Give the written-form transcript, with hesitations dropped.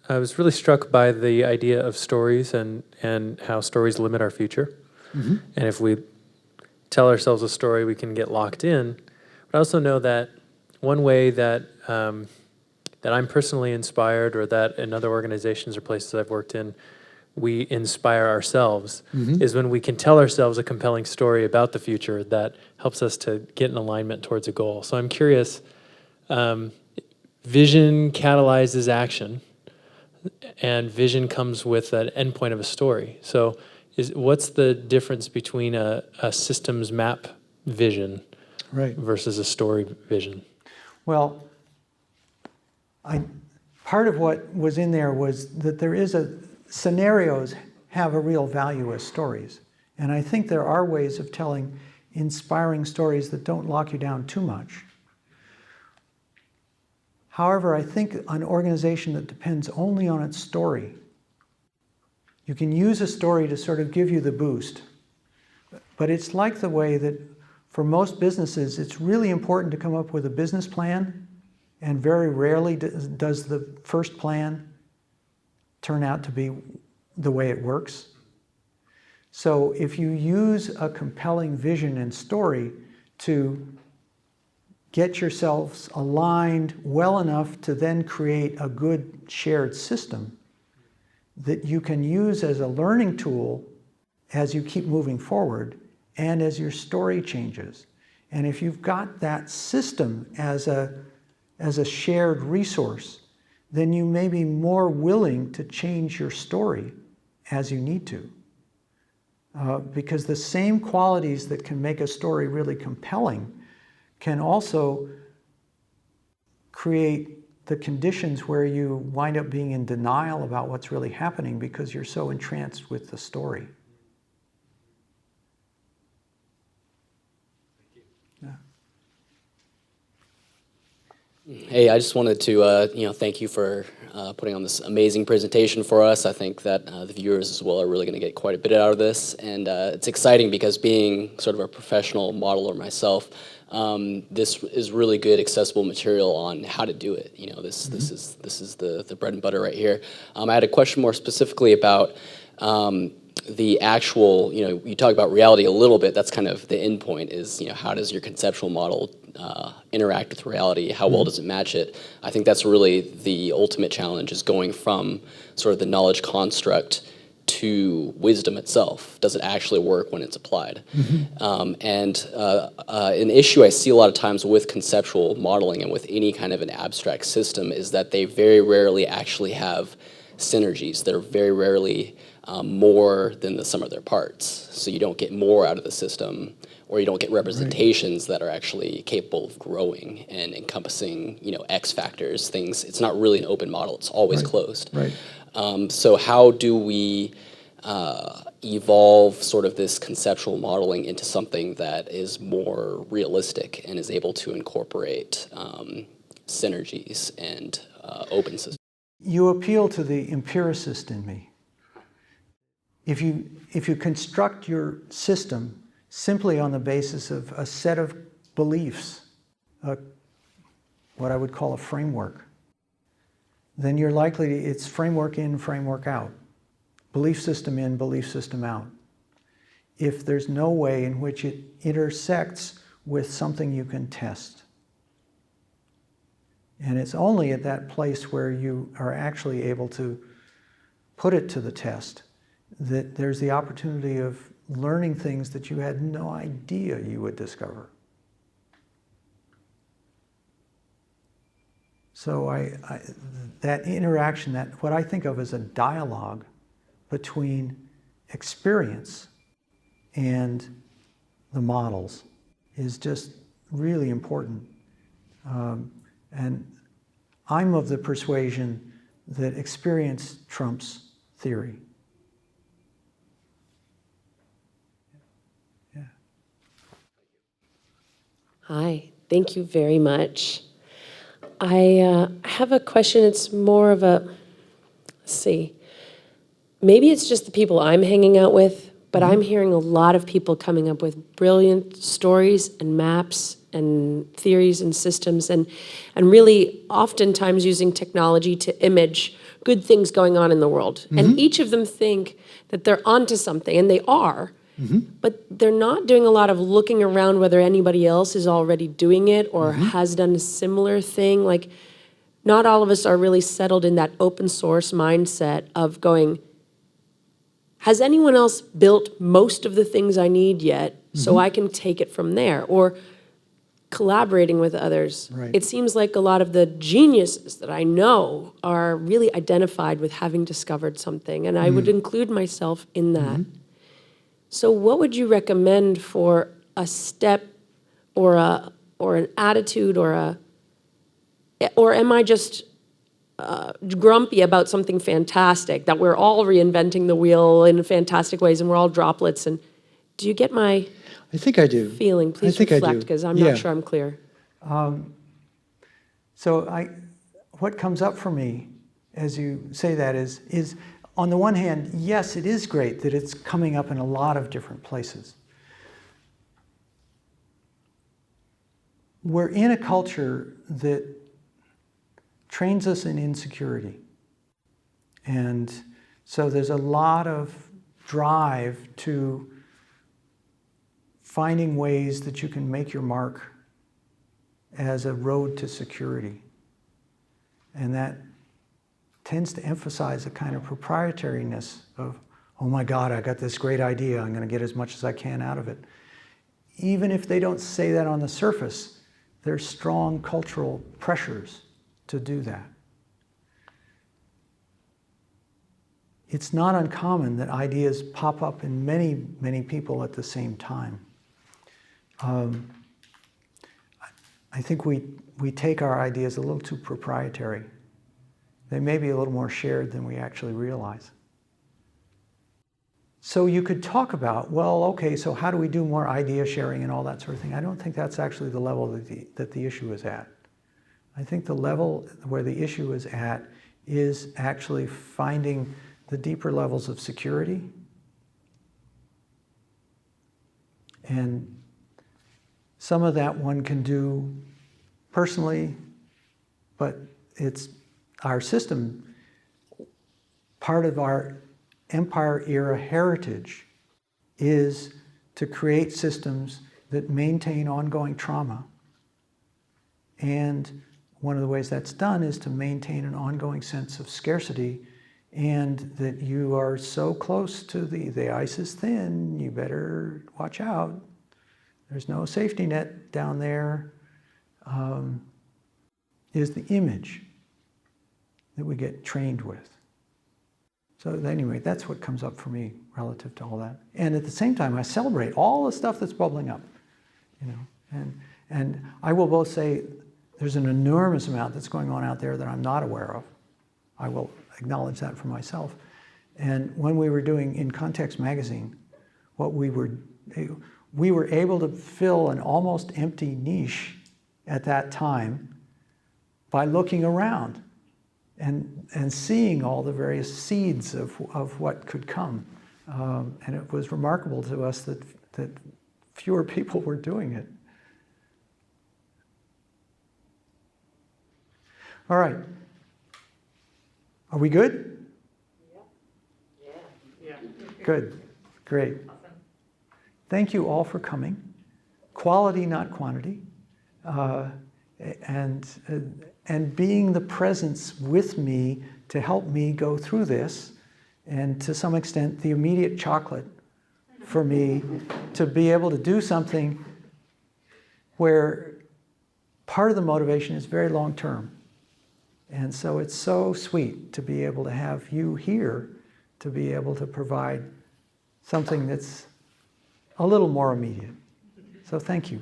I was really struck by the idea of stories and how stories limit our future. And if we tell ourselves a story, we can get locked in. But I also know that one way that that I'm personally inspired, or that in other organizations or places I've worked in, we inspire ourselves, is when we can tell ourselves a compelling story about the future that helps us to get in alignment towards a goal. So I'm curious, vision catalyzes action, and vision comes with an endpoint of a story. So what's the difference between a systems map vision versus a story vision? Well, part of what was in there was that scenarios have a real value as stories. And I think there are ways of telling inspiring stories that don't lock you down too much. However, I think an organization that depends only on its story, you can use a story to sort of give you the boost. But it's like the way that for most businesses, it's really important to come up with a business plan, and very rarely does the first plan turn out to be the way it works. So if you use a compelling vision and story to get yourselves aligned well enough to then create a good shared system that you can use as a learning tool as you keep moving forward and as your story changes. And if you've got that system as a shared resource, then you may be more willing to change your story as you need to. Because the same qualities that can make a story really compelling can also create the conditions where you wind up being in denial about what's really happening because you're so entranced with the story. Hey, I just wanted to thank you for putting on this amazing presentation for us. I think that the viewers as well are really going to get quite a bit out of this, and it's exciting because being sort of a professional modeler myself, this is really good accessible material on how to do it. You know, this is the bread and butter right here. I had a question more specifically about the actual, you talk about reality a little bit. That's kind of the end point is, how does your conceptual model interact with reality? How well does it match it? I think that's really the ultimate challenge, is going from sort of the knowledge construct to wisdom itself. Does it actually work when it's applied? An issue I see a lot of times with conceptual modeling and with any kind of an abstract system is that they very rarely actually have synergies. They're very rarely more than the sum of their parts. So you don't get more out of the system, or you don't get representations that are actually capable of growing and encompassing, X factors, things. It's not really an open model. It's always closed. So how do we evolve sort of this conceptual modeling into something that is more realistic and is able to incorporate synergies and open systems? You appeal to the empiricist in me. If you construct your system simply on the basis of a set of beliefs, what I would call a framework, then you're likely it's framework in, framework out, belief system in, belief system out. If there's no way in which it intersects with something you can test. And it's only at that place where you are actually able to put it to the test that there's the opportunity of learning things that you had no idea you would discover. So that interaction, that what I think of as a dialogue between experience and the models, is just really important. And I'm of the persuasion that experience trumps theory. Hi, thank you very much. I have a question. It's more of let's see, maybe it's just the people I'm hanging out with, but I'm hearing a lot of people coming up with brilliant stories and maps and theories and systems, and really oftentimes using technology to image good things going on in the world. And each of them think that they're onto something, and they are. But they're not doing a lot of looking around whether anybody else is already doing it or has done a similar thing. Like, not all of us are really settled in that open source mindset of going, has anyone else built most of the things I need yet so I can take it from there? Or collaborating with others. Right. It seems like a lot of the geniuses that I know are really identified with having discovered something, and I would include myself in that. So what would you recommend for a step or an attitude or am I just grumpy about something fantastic, that we're all reinventing the wheel in fantastic ways and we're all droplets? And do you get my I think I do. feeling? Please I think I reflect, do. because I'm Yeah. not sure I'm clear. What comes up for me as you say that is on the one hand, yes, it is great that it's coming up in a lot of different places. We're in a culture that trains us in insecurity. And so there's a lot of drive to finding ways that you can make your mark as a road to security. And that tends to emphasize a kind of proprietariness of, oh my God, I got this great idea, I'm going to get as much as I can out of it. Even if they don't say that on the surface, there's strong cultural pressures to do that. It's not uncommon that ideas pop up in many, many people at the same time. I think we take our ideas a little too proprietary. They may be a little more shared than we actually realize. So you could talk about, well, okay, so how do we do more idea sharing and all that sort of thing? I don't think that's actually the level that the issue is at. I think the level where the issue is at is actually finding the deeper levels of security. And some of that one can do personally, but it's our system, part of our Empire era heritage is to create systems that maintain ongoing trauma. And one of the ways that's done is to maintain an ongoing sense of scarcity, and that you are so close to the ice is thin, you better watch out. There's no safety net down there, is the image that we get trained with. So anyway, that's what comes up for me relative to all that. And at the same time, I celebrate all the stuff that's bubbling up, you know. And I will both say there's an enormous amount that's going on out there that I'm not aware of. I will acknowledge that for myself. And when we were doing In Context magazine, what we were able to fill an almost empty niche at that time by looking around and seeing all the various seeds of what could come. And it was remarkable to us that fewer people were doing it. All right. Are we good? Yeah. Good. Great. Thank you all for coming. Quality, not quantity. And being the presence with me to help me go through this, and to some extent the immediate chocolate for me to be able to do something where part of the motivation is very long term. And so it's so sweet to be able to have you here to be able to provide something that's a little more immediate. So thank you.